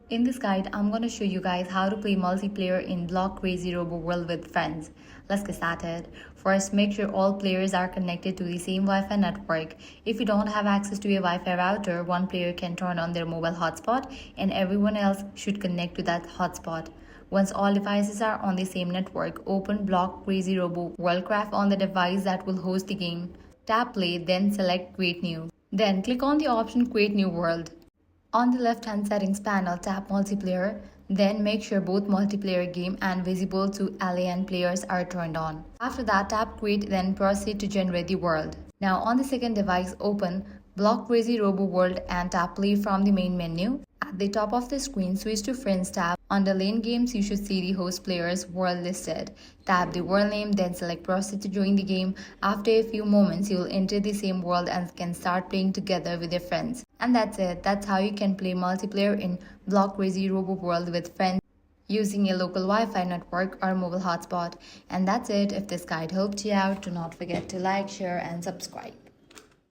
In this guide, I'm going to show you guys how to play multiplayer in Block Crazy Robo World with friends. Let's get started. First, make sure all players are connected to the same Wi-Fi network. If you don't have access to a Wi-Fi router, one player can turn on their mobile hotspot and everyone else should connect to that hotspot. Once all devices are on the same network, open Block Crazy Robo Worldcraft on the device that will host the game. Tap play, then select Create New. Then click on the option Create New World. On the left-hand settings panel, tap Multiplayer, then make sure both Multiplayer Game and Visible to Alien players are turned on. After that, tap Create, then proceed to generate the world. Now on the second device, open Block Crazy Robo World and tap Play from the main menu. At the top of the screen, switch to Friends tab. Under Lane Games, you should see the host player's world listed. Tap the world name, then select Proceed to join the game. After a few moments, you will enter the same world and can start playing together with your friends. And that's it. That's how you can play multiplayer in Block Crazy Robo World with friends using a local Wi-Fi network or mobile hotspot. And that's it. If this guide helped you out, do not forget to like, share, and subscribe.